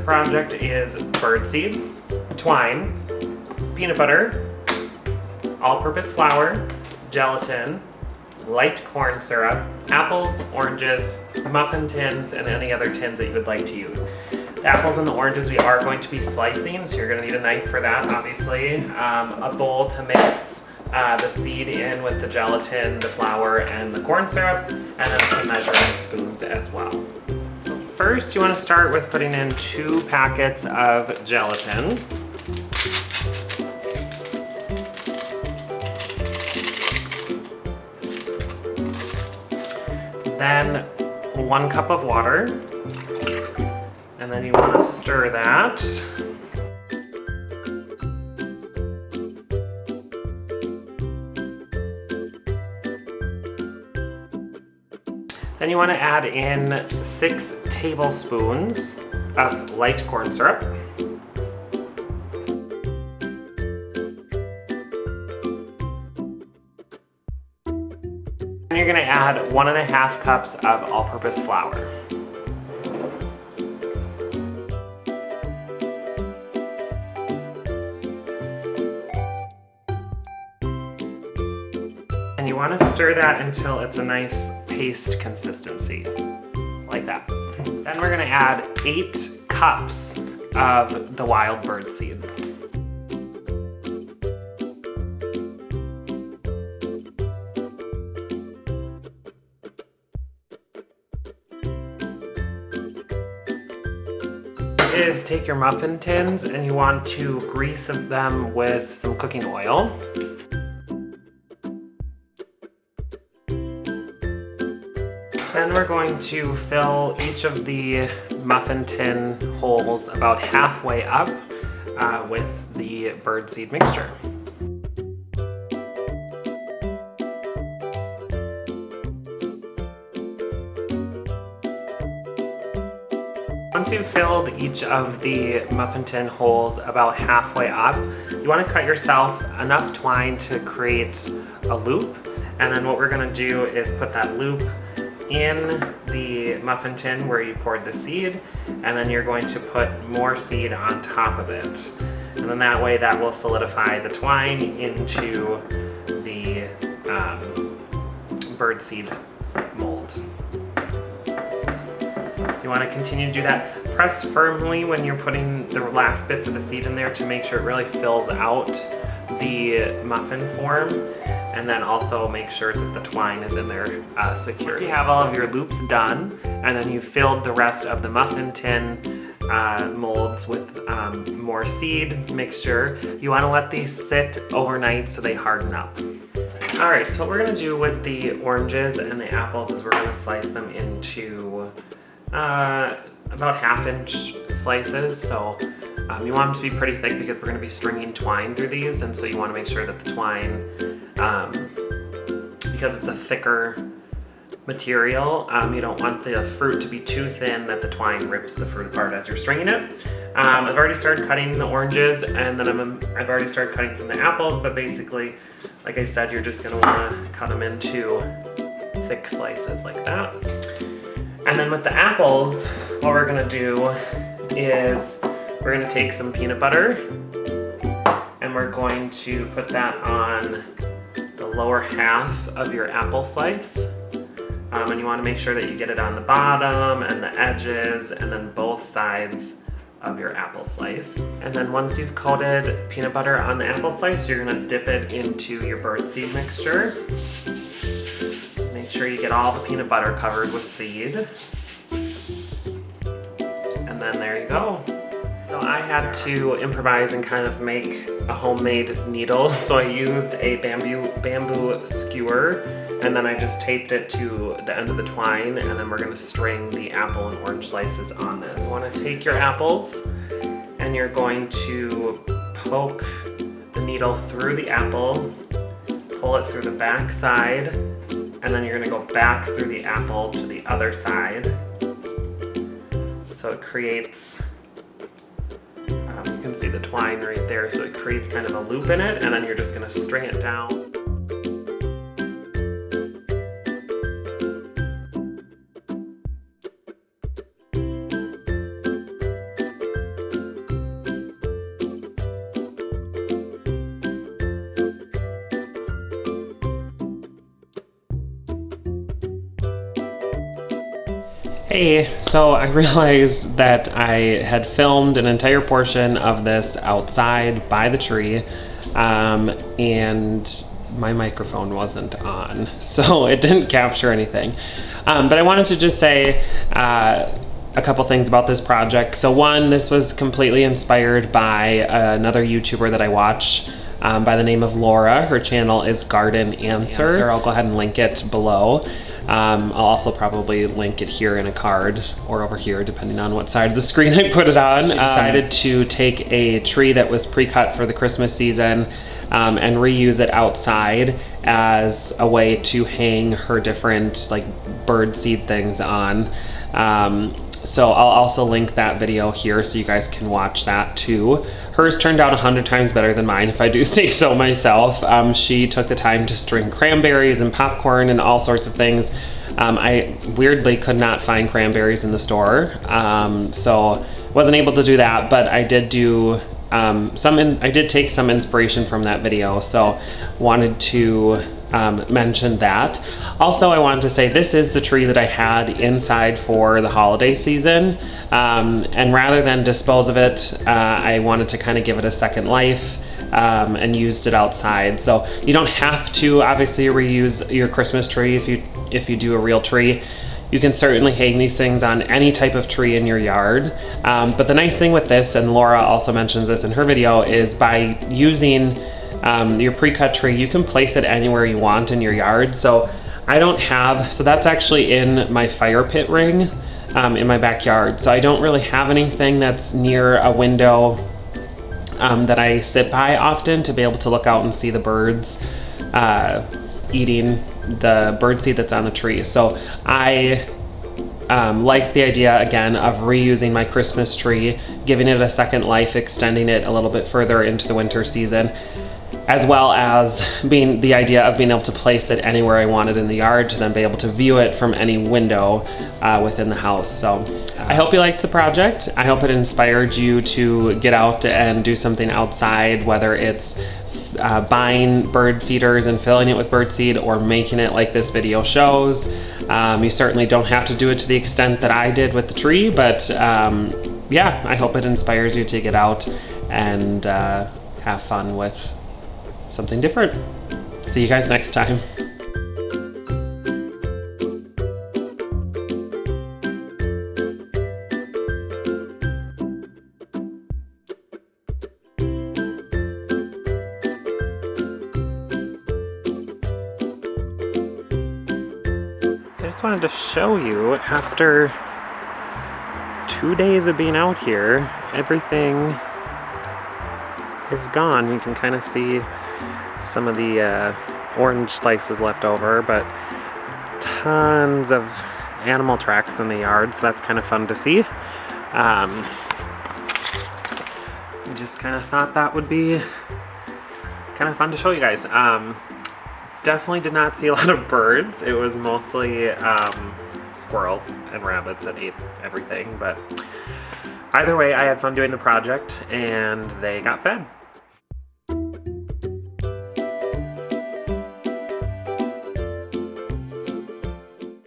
project is birdseed, twine, peanut butter, all-purpose flour, gelatin, light corn syrup, apples, oranges, muffin tins, and any other tins that you would like to use. The apples and the oranges we are going to be slicing, so you're going to need a knife for that, obviously. A bowl to mix the seed in with the gelatin, the flour, and the corn syrup, and then some measuring spoons as well. So first, you want to start with putting in 2 packets of gelatin. Then 1 cup of water, and then you want to stir that. Then you want to add in 6 tablespoons of light corn syrup. And you're going to add 1.5 cups of all-purpose flour. And you want to stir that until it's a nice paste consistency, like that. Then we're going to add 8 cups of the wild bird seed. Is take your muffin tins and you want to grease them with some cooking oil. Then we're going to fill each of the muffin tin holes about halfway up with the birdseed mixture. Once you've filled each of the muffin tin holes about halfway up, you want to cut yourself enough twine to create a loop. And then what we're going to do is put that loop in the muffin tin where you poured the seed, and then you're going to put more seed on top of it. And then that way that will solidify the twine into the birdseed mold. So you want to continue to do that. Press firmly when you're putting the last bits of the seed in there to make sure it really fills out the muffin form, and then also make sure that the twine is in there secure. Once you have all of your loops done, and then you've filled the rest of the muffin tin molds with more seed mixture, you want to let these sit overnight so they harden up. Alright, so what we're going to do with the oranges and the apples is we're going to slice them into about 1/2-inch slices. So you want them to be pretty thick because we're going to be stringing twine through these, and so you want to make sure that the twine, because it's a thicker material, you don't want the fruit to be too thin that the twine rips the fruit apart as you're stringing it. I've already started cutting the oranges, and then I've already started cutting some of the apples, but basically, like I said, you're just going to want to cut them into thick slices like that. And then with the apples, what we're going to do is we're going to take some peanut butter, and we're going to put that on the lower half of your apple slice. And you want to make sure that you get it on the bottom and the edges and then both sides of your apple slice. And then once you've coated peanut butter on the apple slice, you're going to dip it into your birdseed mixture. Make sure you get all the peanut butter covered with seed. And then there you go. So I had to improvise and kind of make a homemade needle. So I used a bamboo skewer, and then I just taped it to the end of the twine, and then we're going to string the apple and orange slices on this. You want to take your apples, and you're going to poke the needle through the apple, pull it through the back side, and then you're going to go back through the apple to the other side. So it creates, you can see the twine right there, so it creates kind of a loop in it, and then you're just going to string it down. Hey, so I realized that I had filmed an entire portion of this outside by the tree, and my microphone wasn't on, so it didn't capture anything. But I wanted to just say a couple things about this project. So one, this was completely inspired by another YouTuber that I watch by the name of Laura. Her channel is Garden Answer. I'll go ahead and link it below. I'll also probably link it here in a card or over here, depending on what side of the screen I put it on. She decided to take a tree that was pre-cut for the Christmas season and reuse it outside as a way to hang her different like bird seed things on. So I'll also link that video here so you guys can watch that too. Hers turned out 100 times better than mine, if I do say so myself. She took the time to string cranberries and popcorn and all sorts of things. I weirdly could not find cranberries in the store, so wasn't able to do that, but I did do I did take some inspiration from that video, so wanted to mention that. Also, I wanted to say this is the tree that I had inside for the holiday season, and rather than dispose of it, I wanted to kind of give it a second life and used it outside. So you don't have to obviously reuse your Christmas tree if you do a real tree. You can certainly hang these things on any type of tree in your yard. But the nice thing with this, and Laura also mentions this in her video, is by using your pre-cut tree, you can place it anywhere you want in your yard. So that's actually in my fire pit ring in my backyard. So I don't really have anything that's near a window that I sit by often to be able to look out and see the birds eating the birdseed that's on the tree. So I like the idea again of reusing my Christmas tree, giving it a second life, extending it a little bit further into the winter season, as well as being the idea of being able to place it anywhere I wanted in the yard to then be able to view it from any window within the house. So I hope you liked the project. I hope it inspired you to get out and do something outside, whether it's buying bird feeders and filling it with birdseed or making it like this video shows. You certainly don't have to do it to the extent that I did with the tree, but yeah, I hope it inspires you to get out and have fun with something different. See you guys next time. So I just wanted to show you, after 2 days of being out here, everything is gone. You can kind of see some of the orange slices left over, but tons of animal tracks in the yard, so that's kind of fun to see. I just kind of thought that would be kind of fun to show you guys. Definitely did not see a lot of birds. It was mostly squirrels and rabbits that ate everything, but either way, I had fun doing the project and they got fed.